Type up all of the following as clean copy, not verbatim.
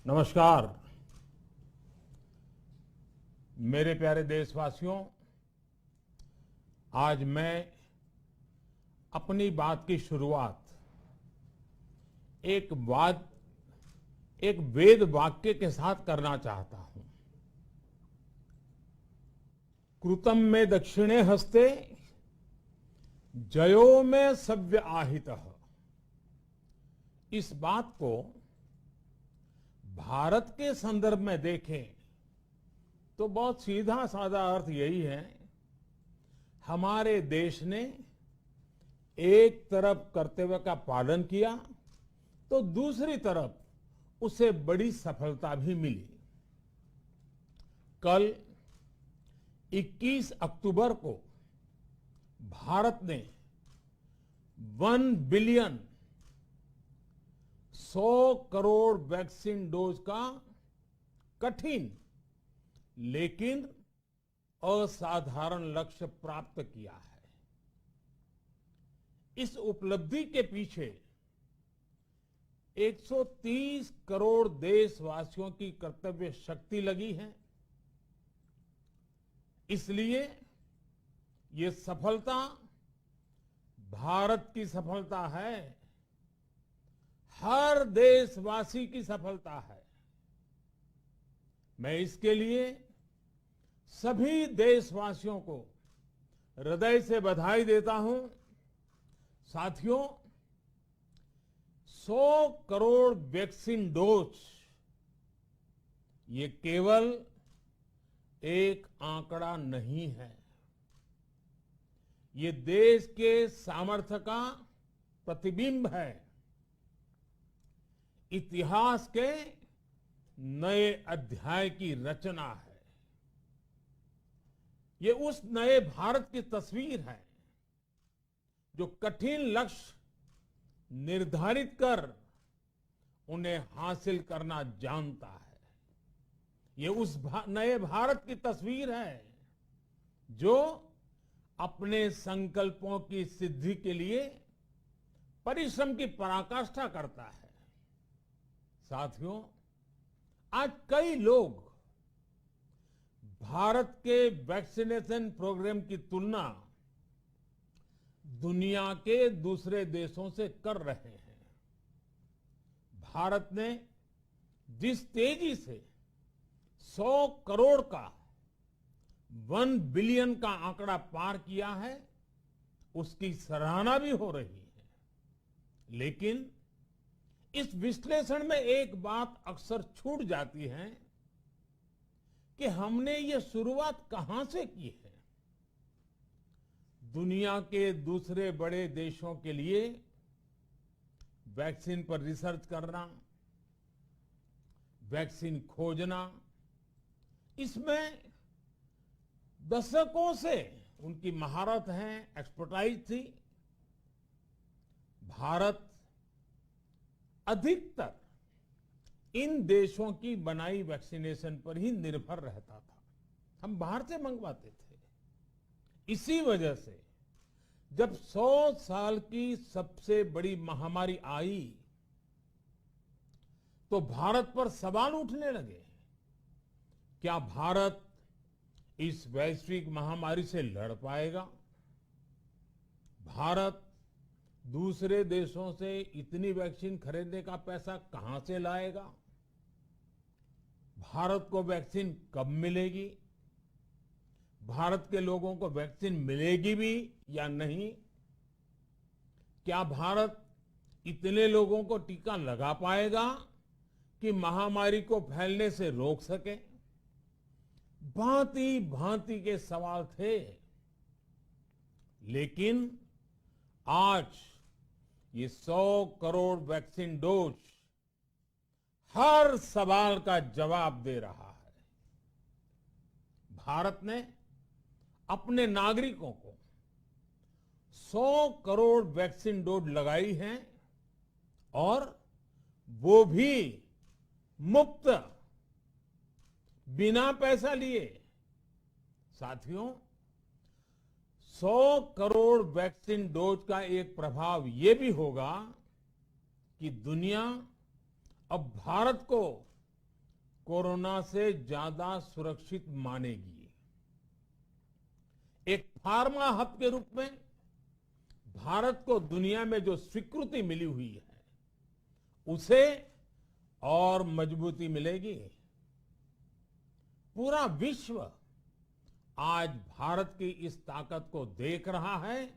नमस्कार। मेरे प्यारे देशवासियों, आज मैं अपनी बात की शुरुआत एक वेद वाक्य के साथ करना चाहता हूं। कृतं में दक्षिणे हस्ते जयो में सव्य आहितः। इस बात को भारत के संदर्भ में देखें तो बहुत सीधा साधा अर्थ यही है, हमारे देश ने एक तरफ कर्तव्य का पालन किया तो दूसरी तरफ उसे बड़ी सफलता भी मिली। कल 21 अक्टूबर को भारत ने 1 बिलियन 100 करोड़ वैक्सीन डोज का कठिन लेकिन असाधारण लक्ष्य प्राप्त किया है। इस उपलब्धि के पीछे 130 करोड़ देशवासियों की कर्तव्य शक्ति लगी है। इसलिए ये सफलता भारत की सफलता है, हर देशवासी की सफलता है। मैं इसके लिए सभी देशवासियों को हृदय से बधाई देता हूं। साथियों, 100 करोड़ वैक्सीन डोज ये केवल एक आंकड़ा नहीं है, ये देश के सामर्थ्य का प्रतिबिंब है, इतिहास के नए अध्याय की रचना है। ये उस नए भारत की तस्वीर है जो कठिन लक्ष्य निर्धारित कर उन्हें हासिल करना जानता है। ये उस नए भारत की तस्वीर है जो अपने संकल्पों की सिद्धि के लिए परिश्रम की पराकाष्ठा करता है। साथियों, आज कई लोग भारत के वैक्सीनेशन प्रोग्राम की तुलना दुनिया के दूसरे देशों से कर रहे हैं। भारत ने जिस तेजी से 100 करोड़ का 1 बिलियन का आंकड़ा पार किया है, उसकी सराहना भी हो रही है। लेकिन इस विश्लेषण में एक बात अक्सर छूट जाती है कि हमने ये शुरुआत कहां से की है। दुनिया के दूसरे बड़े देशों के लिए वैक्सीन पर रिसर्च करना, वैक्सीन खोजना, इसमें दशकों से उनकी महारत है, एक्सपर्टाइज थी। भारत अधिकतर इन देशों की बनाई वैक्सीनेशन पर ही निर्भर रहता था, हम बाहर से मंगवाते थे। इसी वजह से जब 100 साल की सबसे बड़ी महामारी आई तो भारत पर सवाल उठने लगे, क्या भारत इस वैश्विक महामारी से लड़ पाएगा? भारत दूसरे देशों से इतनी वैक्सीन खरीदने का पैसा कहां से लाएगा? भारत को वैक्सीन कब मिलेगी? भारत के लोगों को वैक्सीन मिलेगी भी या नहीं? क्या भारत इतने लोगों को टीका लगा पाएगा कि महामारी को फैलने से रोक सके? भांति भांति के सवाल थे। लेकिन आज ये 100 करोड़ वैक्सीन डोज हर सवाल का जवाब दे रहा है। भारत ने अपने नागरिकों को 100 करोड़ वैक्सीन डोज लगाई है और वो भी मुफ्त, बिना पैसा लिए। साथियों, 100 करोड़ वैक्सीन डोज का एक प्रभाव ये भी होगा कि दुनिया अब भारत को कोरोना से ज्यादा सुरक्षित मानेगी। एक फार्मा हब के रूप में भारत को दुनिया में जो स्वीकृति मिली हुई है, उसे और मजबूती मिलेगी। पूरा विश्व आज भारत की इस ताकत को देख रहा है,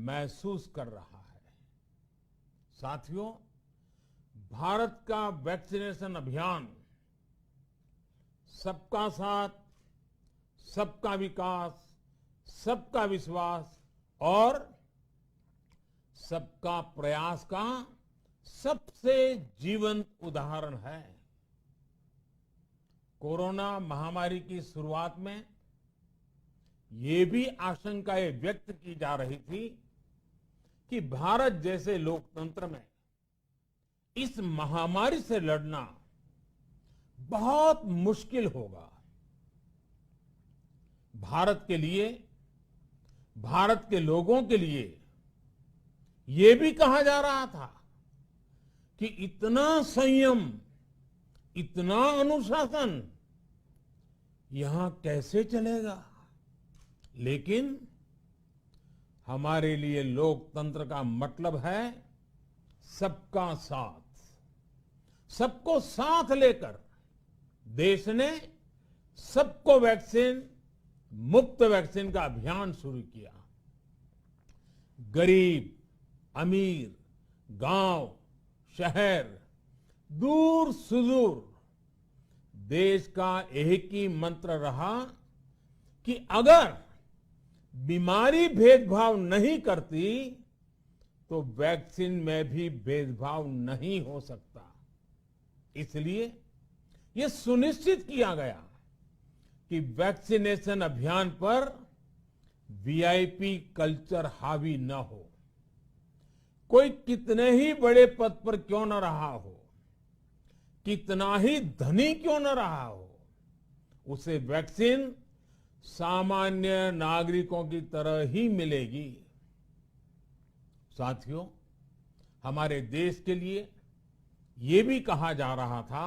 महसूस कर रहा है। साथियों, भारत का वैक्सीनेशन अभियान सबका साथ, सबका विकास, सबका विश्वास और सबका प्रयास का सबसे जीवंत उदाहरण है। कोरोना महामारी की शुरुआत में ये भी आशंकाएं व्यक्त की जा रही थी कि भारत जैसे लोकतंत्र में इस महामारी से लड़ना बहुत मुश्किल होगा। भारत के लिए, भारत के लोगों के लिए ये भी कहा जा रहा था कि इतना संयम, इतना अनुशासन यहां कैसे चलेगा। लेकिन हमारे लिए लोकतंत्र का मतलब है सबका साथ। सबको साथ लेकर देश ने सबको वैक्सीन, मुफ्त वैक्सीन का अभियान शुरू किया। गरीब, अमीर, गांव, शहर, दूर सुदूर, देश का एक ही मंत्र रहा कि अगर बीमारी भेदभाव नहीं करती तो वैक्सीन में भी भेदभाव नहीं हो सकता। इसलिए यह सुनिश्चित किया गया कि वैक्सीनेशन अभियान पर वीआईपी कल्चर हावी न हो। कोई कितने ही बड़े पद पर क्यों न रहा हो, कितना ही धनी क्यों न रहा हो, उसे वैक्सीन सामान्य नागरिकों की तरह ही मिलेगी। साथियों, हमारे देश के लिए ये भी कहा जा रहा था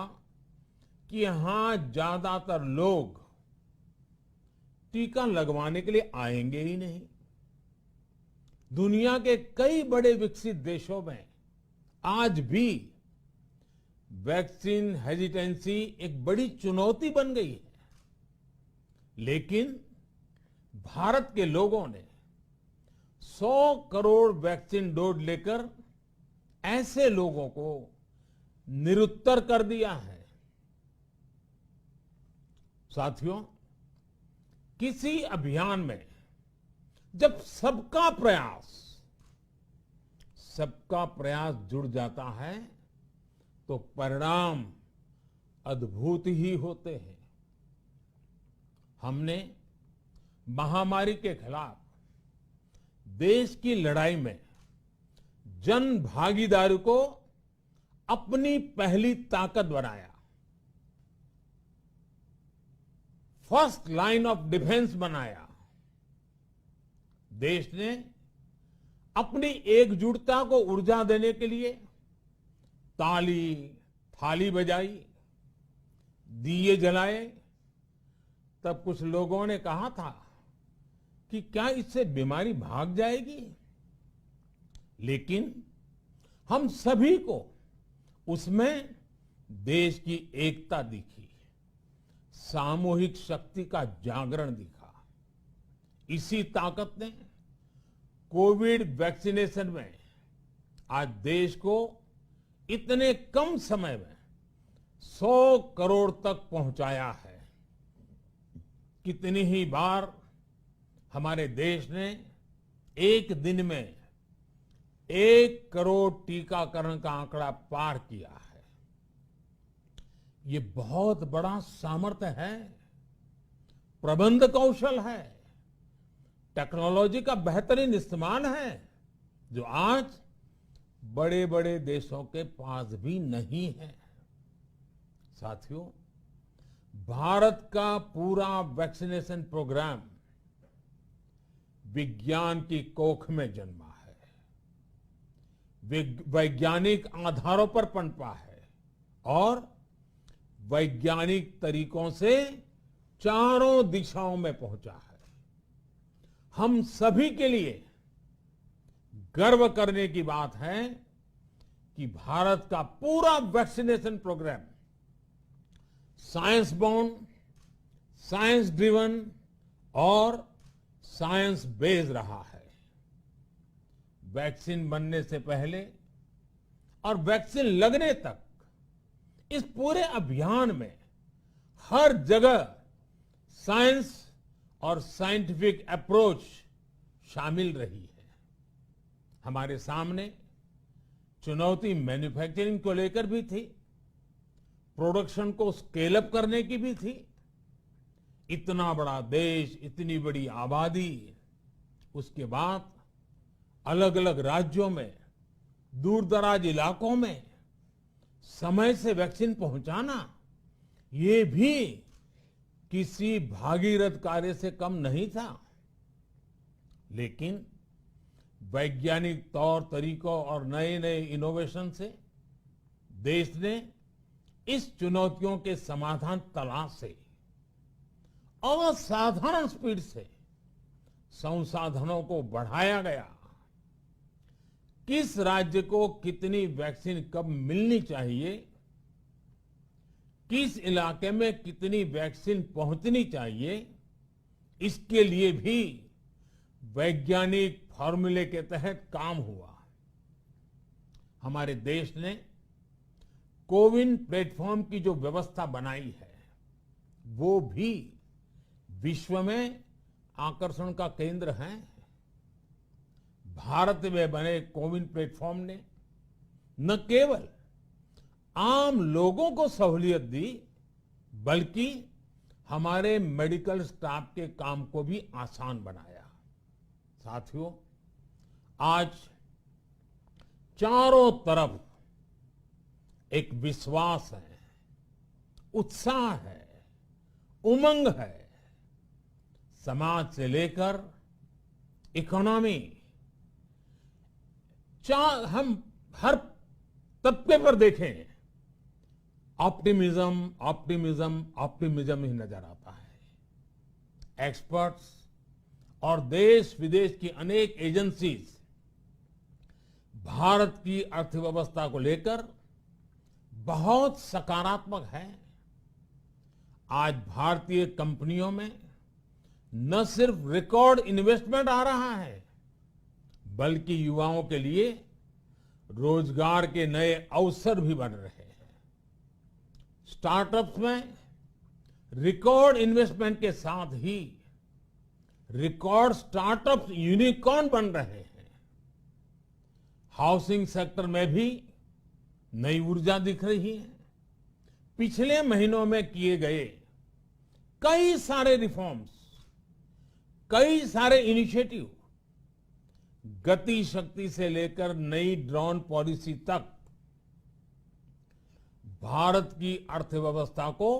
कि यहां ज्यादातर लोग टीका लगवाने के लिए आएंगे ही नहीं। दुनिया के कई बड़े विकसित देशों में आज भी वैक्सीन हेजिटेंसी एक बड़ी चुनौती बन गई है। लेकिन भारत के लोगों ने 100 करोड़ वैक्सीन डोज लेकर ऐसे लोगों को निरुत्तर कर दिया है। साथियों, किसी अभियान में जब सबका प्रयास जुड़ जाता है तो परिणाम अद्भुत ही होते हैं। हमने महामारी के खिलाफ देश की लड़ाई में जन भागीदारी को अपनी पहली ताकत बनाया। फर्स्ट लाइन ऑफ डिफेंस बनाया। देश ने अपनी एकजुटता को ऊर्जा देने के लिए ताली, थाली बजाई, दिए जलाए। तब कुछ लोगों ने कहा था कि क्या इससे बीमारी भाग जाएगी? लेकिन हम सभी को उसमें देश की एकता दिखी, सामूहिक शक्ति का जागरण दिखा। इसी ताकत ने कोविड वैक्सीनेशन में आज देश को इतने कम समय में 100 करोड़ तक पहुंचाया है। कितनी ही बार हमारे देश ने एक दिन में 1 करोड़ टीकाकरण का आंकड़ा पार किया है। ये बहुत बड़ा सामर्थ्य है, प्रबंध कौशल है, टेक्नोलॉजी का बेहतरीन इस्तेमाल है, जो आज बड़े बड़े देशों के पास भी नहीं है। साथियों, भारत का पूरा वैक्सीनेशन प्रोग्राम विज्ञान की कोख में जन्मा है, वैज्ञानिक आधारों पर पनपा है और वैज्ञानिक तरीकों से चारों दिशाओं में पहुंचा है। हम सभी के लिए गर्व करने की बात है कि भारत का पूरा vaccination programme science bound, science driven और साइंस बेस्ड रहा है। वैक्सीन बनने से पहले और वैक्सीन लगने तक इस पूरे अभियान में हर जगह साइंस और साइंटिफिक अप्रोच शामिल रही है। हमारे सामने चुनौती मैन्युफैक्चरिंग को लेकर भी थी, प्रोडक्शन को स्केल अप करने की भी थी। इतना बड़ा देश, इतनी बड़ी आबादी, उसके बाद अलग अलग राज्यों में, दूर दराज इलाकों में समय से वैक्सीन पहुंचाना, ये भी किसी भागीरथ कार्य से कम नहीं था। लेकिन वैज्ञानिक तौर तरीकों और नए नए इनोवेशन से देश ने इस चुनौतियों के समाधान तलाश से असाधारण स्पीड से संसाधनों को बढ़ाया गया। किस राज्य को कितनी वैक्सीन कब मिलनी चाहिए, किस इलाके में कितनी वैक्सीन पहुंचनी चाहिए, इसके लिए भी वैज्ञानिक फॉर्मूले के तहत काम हुआ। हमारे देश ने कोविन प्लेटफॉर्म की जो व्यवस्था बनाई है, वो भी विश्व में आकर्षण का केंद्र है। भारत में बने कोविन प्लेटफॉर्म ने न केवल आम लोगों को सहूलियत दी, बल्कि हमारे मेडिकल स्टाफ के काम को भी आसान बनाया। साथियों, आज चारों तरफ एक विश्वास है, उत्साह है, उमंग है। समाज से लेकर इकोनॉमी, हम हर तबके पर देखें, ऑप्टिमिज्म ऑप्टिमिज्म ऑप्टिमिज्म ही नजर आता है। एक्सपर्ट्स और देश विदेश की अनेक एजेंसीज भारत की अर्थव्यवस्था को लेकर बहुत सकारात्मक है। आज भारतीय कंपनियों में न सिर्फ रिकॉर्ड इन्वेस्टमेंट आ रहा है, बल्कि युवाओं के लिए रोजगार के नए अवसर भी बन रहे हैं। स्टार्टअप्स में रिकॉर्ड इन्वेस्टमेंट के साथ ही रिकॉर्ड स्टार्टअप्स यूनिकॉर्न बन रहे हैं। हाउसिंग सेक्टर में भी नई ऊर्जा दिख रही है। पिछले महीनों में किए गए कई सारे रिफॉर्म्स, कई सारे इनिशिएटिव, गति शक्ति से लेकर नई ड्रोन पॉलिसी तक भारत की अर्थव्यवस्था को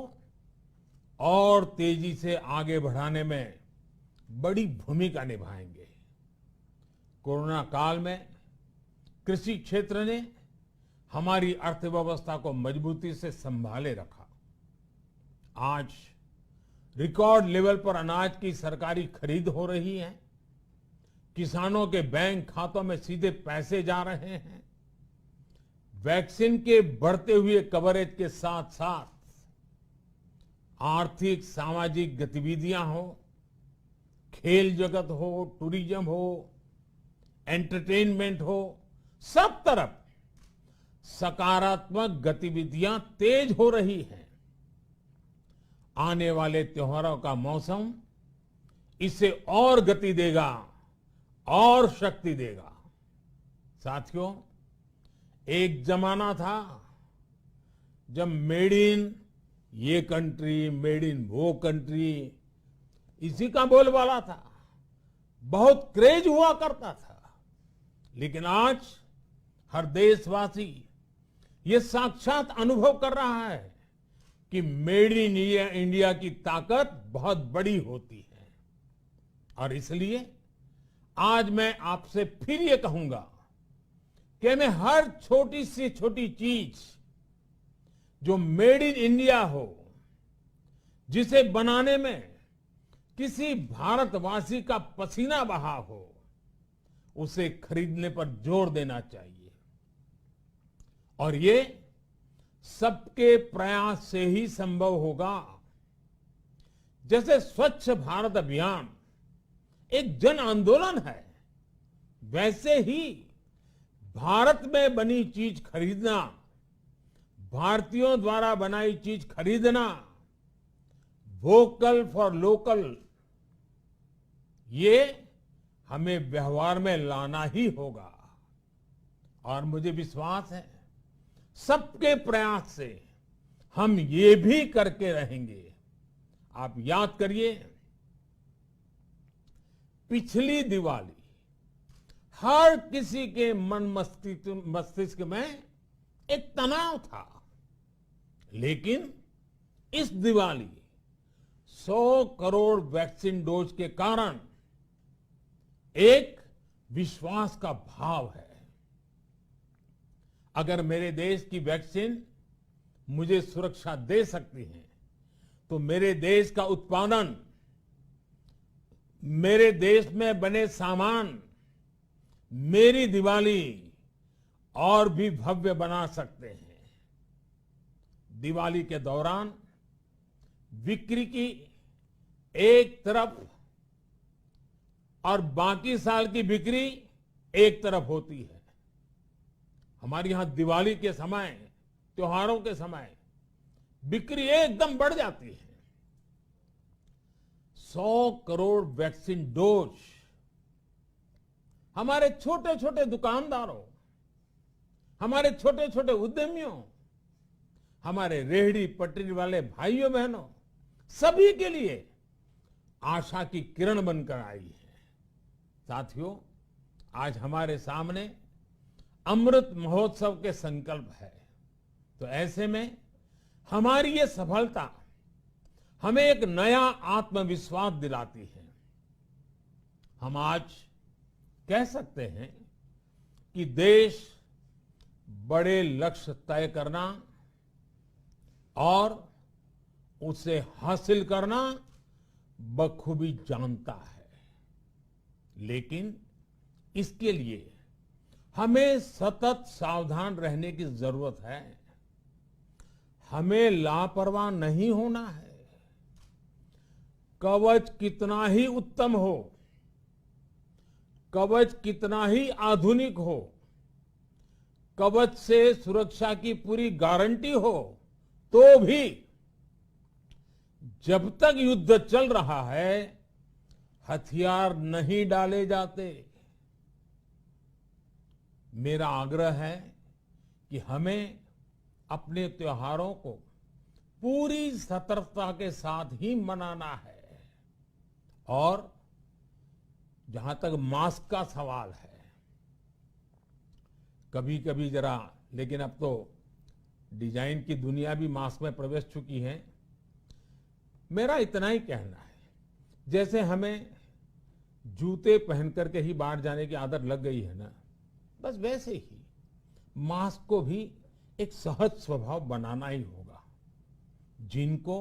और तेजी से आगे बढ़ाने में बड़ी भूमिका निभाएंगे। कोरोना काल में कृषि क्षेत्र ने हमारी अर्थव्यवस्था को मजबूती से संभाले रखा। आज रिकॉर्ड लेवल पर अनाज की सरकारी खरीद हो रही है। किसानों के बैंक खातों में सीधे पैसे जा रहे हैं। वैक्सीन के बढ़ते हुए कवरेज के साथ साथ आर्थिक सामाजिक गतिविधियां हो, खेल जगत हो, टूरिज्म हो, एंटरटेनमेंट हो, सब तरफ सकारात्मक गतिविधियां तेज हो रही हैं। आने वाले त्योहारों का मौसम इसे और गति देगा और शक्ति देगा। साथियों, एक जमाना था जब मेड इन ये कंट्री, मेड इन वो कंट्री, इसी का बोलबाला था, बहुत क्रेज हुआ करता था। लेकिन आज हर देशवासी ये साक्षात अनुभव कर रहा है कि मेड इन इंडिया की ताकत बहुत बड़ी होती है। और इसलिए आज मैं आपसे फिर ये कहूंगा कि हमें हर छोटी से छोटी चीज जो मेड इन इंडिया हो, जिसे बनाने में किसी भारतवासी का पसीना बहा हो, उसे खरीदने पर जोर देना चाहिए। और ये सबके प्रयास से ही संभव होगा। जैसे स्वच्छ भारत अभियान एक जन आंदोलन है, वैसे ही भारत में बनी चीज खरीदना, भारतीयों द्वारा बनाई चीज खरीदना, वोकल फॉर लोकल, ये हमें व्यवहार में लाना ही होगा। और मुझे विश्वास है सबके प्रयास से हम ये भी करके रहेंगे। आप याद करिए, पिछली दिवाली हर किसी के मन मस्तिष्क में एक तनाव था, लेकिन इस दिवाली 100 करोड़ वैक्सीन डोज के कारण एक विश्वास का भाव है। अगर मेरे देश की वैक्सीन मुझे सुरक्षा दे सकती है, तो मेरे देश का उत्पादन, मेरे देश में बने सामान मेरी दिवाली और भी भव्य बना सकते हैं। दिवाली के दौरान बिक्री की एक तरफ और बाकी साल की बिक्री एक तरफ होती है। हमारे यहां दिवाली के समय, त्योहारों के समय बिक्री एकदम बढ़ जाती है। 100 करोड़ वैक्सीन डोज हमारे छोटे छोटे दुकानदारों, हमारे छोटे छोटे उद्यमियों, हमारे रेहड़ी पटरी वाले भाइयों बहनों, सभी के लिए आशा की किरण बनकर आई है। साथियों, आज हमारे सामने अमृत महोत्सव के संकल्प है, तो ऐसे में हमारी ये सफलता हमें एक नया आत्मविश्वास दिलाती है। हम आज कह सकते हैं कि देश बड़े लक्ष्य तय करना और उसे हासिल करना बखूबी जानता है, लेकिन इसके लिए हमें सतत सावधान रहने की जरूरत है। हमें लापरवाह नहीं होना है। कवच कितना ही उत्तम हो, कवच कितना ही आधुनिक हो, कवच से सुरक्षा की पूरी गारंटी हो, तो भी जब तक युद्ध चल रहा है, हथियार नहीं डाले जाते। मेरा आग्रह है कि हमें अपने त्योहारों को पूरी सतर्कता के साथ ही मनाना है। और जहां तक मास्क का सवाल है, कभी कभी जरा, लेकिन अब तो डिजाइन की दुनिया भी मास्क में प्रवेश चुकी है। मेरा इतना ही कहना है, जैसे हमें जूते पहन करके ही बाहर जाने की आदत लग गई है ना, बस वैसे ही मास्क को भी एक सहज स्वभाव बनाना ही होगा। जिनको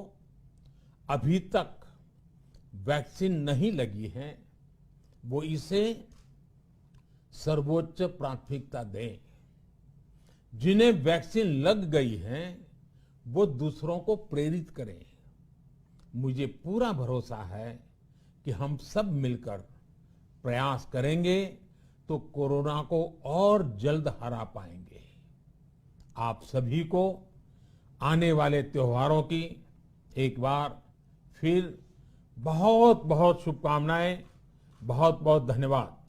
अभी तक वैक्सीन नहीं लगी है, वो इसे सर्वोच्च प्राथमिकता दें। जिन्हें वैक्सीन लग गई है, वो दूसरों को प्रेरित करें। मुझे पूरा भरोसा है कि हम सब मिलकर प्रयास करेंगे तो कोरोना को और जल्द हरा पाएंगे। आप सभी को आने वाले त्योहारों की एक बार फिर बहुत बहुत शुभकामनाएं, बहुत बहुत धन्यवाद।